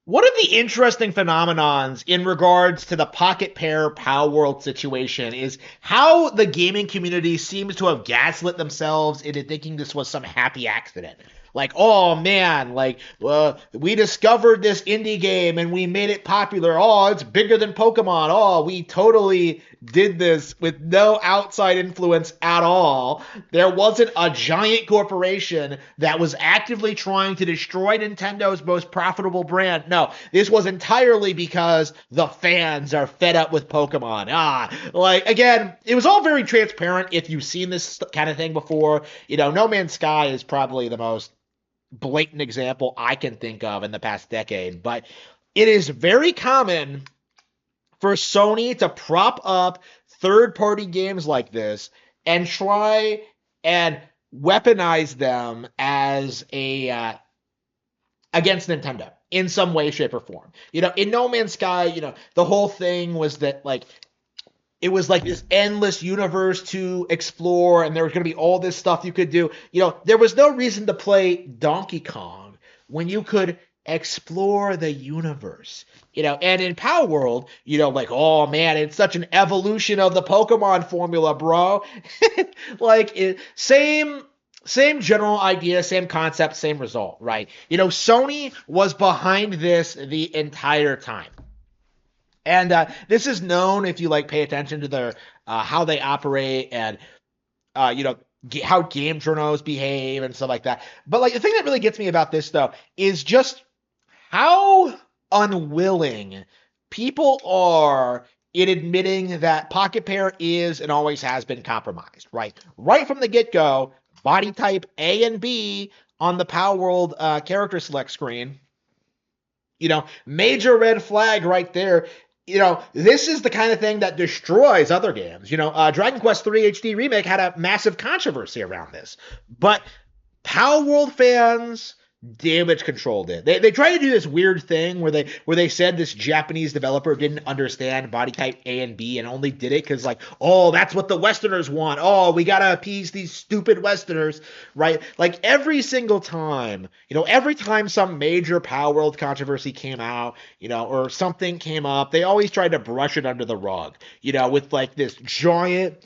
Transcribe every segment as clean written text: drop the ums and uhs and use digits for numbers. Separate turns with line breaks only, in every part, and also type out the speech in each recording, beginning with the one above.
One of the interesting phenomenons in regards to the Pocket Pair Power World situation is how the gaming community seems to have gaslit themselves into thinking this was some happy accident. Like, oh man, like we discovered this indie game and we made it popular. Oh, it's bigger than Pokemon. Oh, we totally did this with no outside influence at all. There wasn't a giant corporation that was actively trying to destroy Nintendo's most profitable brand. No, this was entirely because the fans are fed up with Pokemon. Like again, it was all very transparent if you've seen this kind of thing before. No Man's Sky is probably the most blatant example I can think of in the past decade, but it is very common for Sony to prop up third party games like this and try and weaponize them as a against Nintendo in some way, shape, or form. In No Man's Sky, the whole thing was that like it was like this endless universe to explore, and there was going to be all this stuff you could do. There was no reason to play Donkey Kong when you could explore the universe. And in Power World, like, oh man, it's such an evolution of the Pokemon formula, bro. Same general idea, same concept, same result, right? Sony was behind this the entire time. And this is known if you like pay attention to their how they operate and uh, you know how game journals behave and stuff like that. But like the thing that really gets me about this though is just how unwilling people are in admitting that Pocket Pair is and always has been compromised. Right from the get go, body type A and B on the Power World character select screen. Major red flag right there. This is the kind of thing that destroys other games. Dragon Quest 3 HD Remake had a massive controversy around this, but Power World fans damage controlled it. They tried to do this weird thing where they said this Japanese developer didn't understand body type A and B and only did it because like, oh, that's what the Westerners want. Oh, we gotta appease these stupid Westerners, right? Like every time some major Power World controversy came out, or something came up, they always tried to brush it under the rug, with like this giant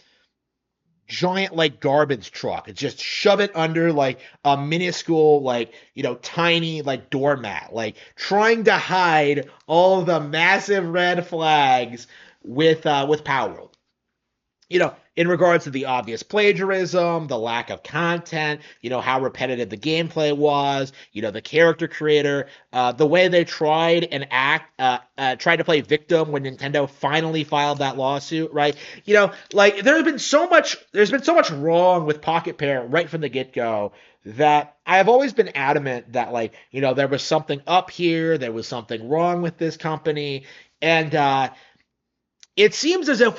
like garbage truck and just shove it under like a minuscule like tiny like doormat, like trying to hide all the massive red flags with Power World. In regards to the obvious plagiarism, the lack of content, how repetitive the gameplay was, the character creator, the way they tried to play victim when Nintendo finally filed that lawsuit, right? Like there's been so much wrong with Pocket Pair right from the get go that I have always been adamant that like, there was something up here, there was something wrong with this company, and it seems as if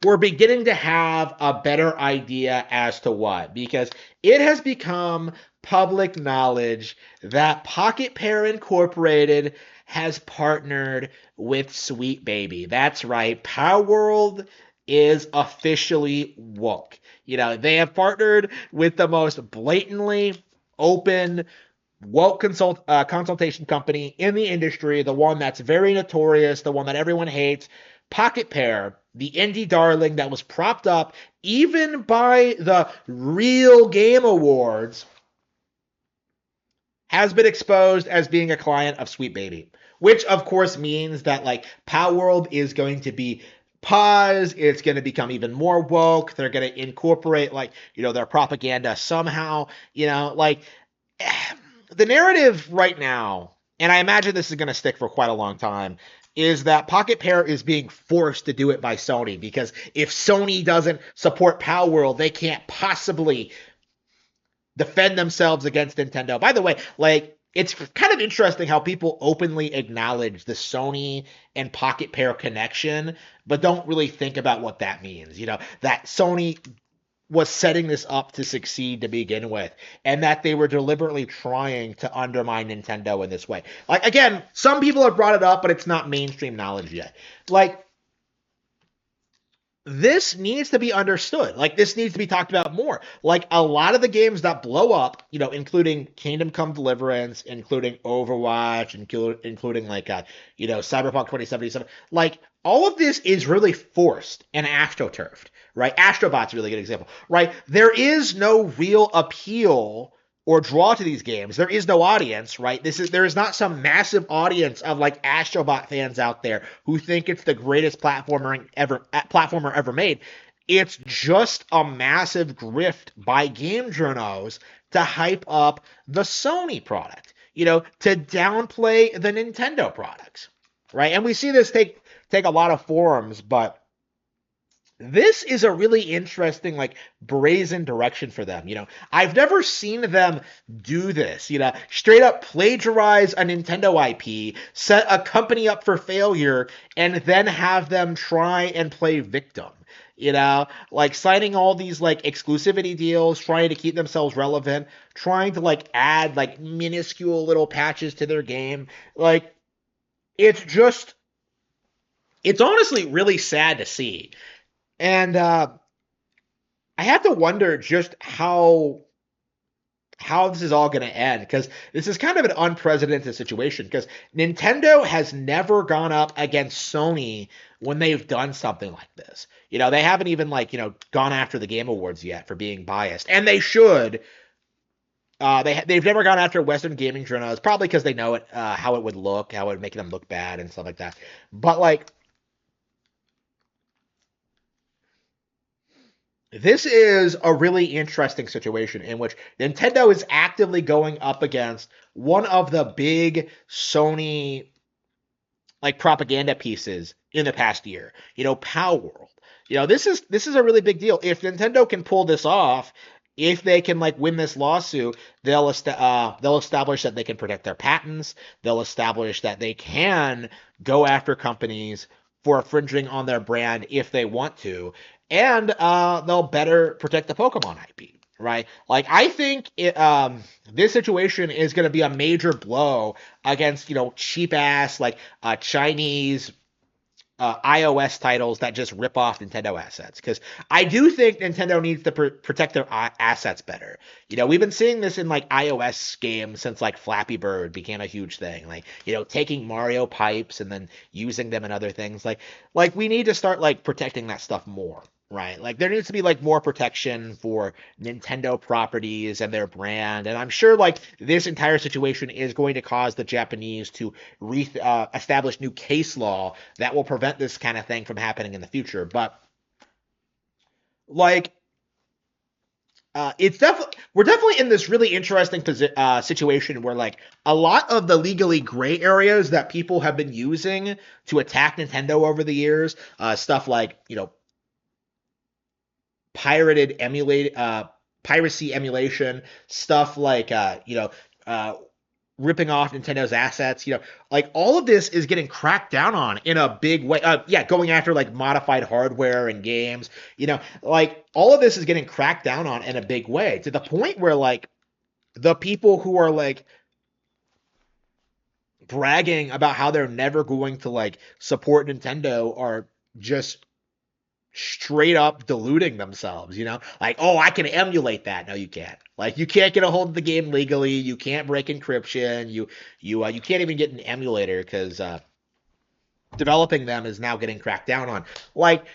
we're beginning to have a better idea as to what, because it has become public knowledge that Pocket Pair Incorporated has partnered with Sweet Baby. That's right, Power World is officially woke. They have partnered with the most blatantly open woke consultation company in the industry, the one that's very notorious, the one that everyone hates, Pocket Pair, the indie darling that was propped up even by the real game awards, has been exposed as being a client of Sweet Baby, which of course means that like Power World is going to be paused. It's going to become even more woke. They're going to incorporate like their propaganda somehow. Like the narrative right now, and I imagine this is going to stick for quite a long time, is that Pocket Pair is being forced to do it by Sony because if Sony doesn't support Power World, they can't possibly defend themselves against Nintendo. By the way, like it's kind of interesting how people openly acknowledge the Sony and Pocket Pair connection, but don't really think about what that means. That Sony was setting this up to succeed to begin with, and that they were deliberately trying to undermine Nintendo in this way. Like, again, some people have brought it up, but it's not mainstream knowledge yet. Like, this needs to be understood. Like this needs to be talked about more. Like a lot of the games that blow up, including Kingdom Come Deliverance, including Overwatch, including like Cyberpunk 2077. Like all of this is really forced and astroturfed, right? Astrobot's a really good example, right? There is no real appeal or draw to these games. There is no audience, right? There is not some massive audience of like Astrobot fans out there who think it's the greatest platformer ever made. It's just a massive grift by game journos to hype up the Sony product, to downplay the Nintendo products, right? And we see this take a lot of forums, but this is a really interesting, like, brazen direction for them. I've never seen them do this, straight up plagiarize a Nintendo IP, set a company up for failure, and then have them try and play victim. Like signing all these like exclusivity deals, trying to keep themselves relevant, trying to like add like minuscule little patches to their game. Like, it's honestly really sad to see. And I have to wonder just how this is all going to end, because this is kind of an unprecedented situation, because Nintendo has never gone up against Sony when they've done something like this. They haven't even like, gone after the Game Awards yet for being biased, and they should. They've never gone after Western gaming journals, probably because they know it, how it would look, how it would make them look bad and stuff like that. But like, this is a really interesting situation in which Nintendo is actively going up against one of the big Sony like propaganda pieces in the past year. Palworld. This is a really big deal. If Nintendo can pull this off, if they can like win this lawsuit, they'll establish that they can protect their patents. They'll establish that they can go after companies for infringing on their brand if they want to, and they'll better protect the Pokemon IP. Right, like I think this situation is going to be a major blow against cheap ass like Chinese iOS titles that just rip off Nintendo assets. Because I do think Nintendo needs to protect their assets better. We've been seeing this in like iOS games since like Flappy Bird became a huge thing. Like, taking Mario pipes and then using them in other things. Like we need to start like protecting that stuff more. Right. Like there needs to be like more protection for Nintendo properties and their brand. And I'm sure like this entire situation is going to cause the Japanese to establish new case law that will prevent this kind of thing from happening in the future. But like, we're definitely in this really interesting situation where like a lot of the legally gray areas that people have been using to attack Nintendo over the years, stuff like, piracy emulation, stuff like ripping off Nintendo's assets, like all of this is getting cracked down on in a big way. Going after like modified hardware and games, like all of this is getting cracked down on in a big way, to the point where like the people who are like bragging about how they're never going to like support Nintendo are just straight up deluding themselves, like, oh, I can emulate that. No, you can't. Like, you can't get a hold of the game legally. You can't break encryption. You can't even get an emulator because developing them is now getting cracked down on. Like,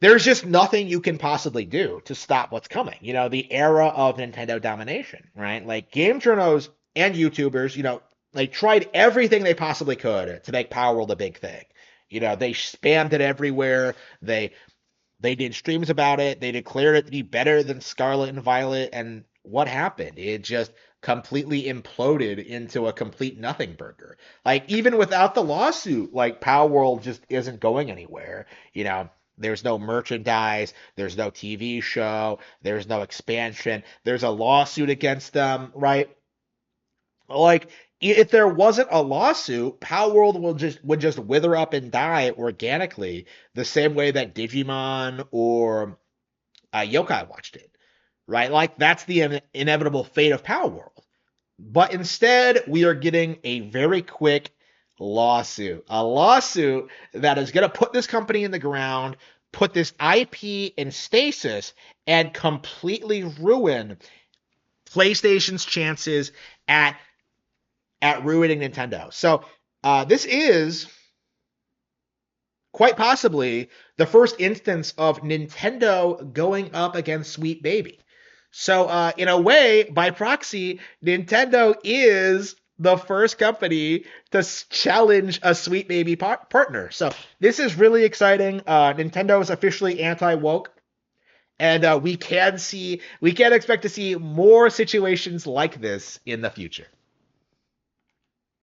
there's just nothing you can possibly do to stop what's coming. The era of Nintendo domination, right? Like, game journos and YouTubers, like tried everything they possibly could to make Power World a big thing. They spammed it everywhere. They did streams about it. They declared it to be better than Scarlet and Violet. And what happened? It just completely imploded into a complete nothing burger. Like, even without the lawsuit, like, Power World just isn't going anywhere. There's no merchandise. There's no TV show. There's no expansion. There's a lawsuit against them, right? Like, if there wasn't a lawsuit, Palworld would just wither up and die organically, the same way that Digimon or Yokai Watch did, right? Like that's the inevitable fate of Palworld. But instead, we are getting a very quick lawsuit, a lawsuit that is going to put this company in the ground, put this IP in stasis and completely ruin PlayStation's chances at ruining Nintendo. So this is quite possibly the first instance of Nintendo going up against Sweet Baby. So in a way, by proxy, Nintendo is the first company to challenge a Sweet Baby partner. So this is really exciting. Nintendo is officially anti-woke. And we can expect to see more situations like this in the future.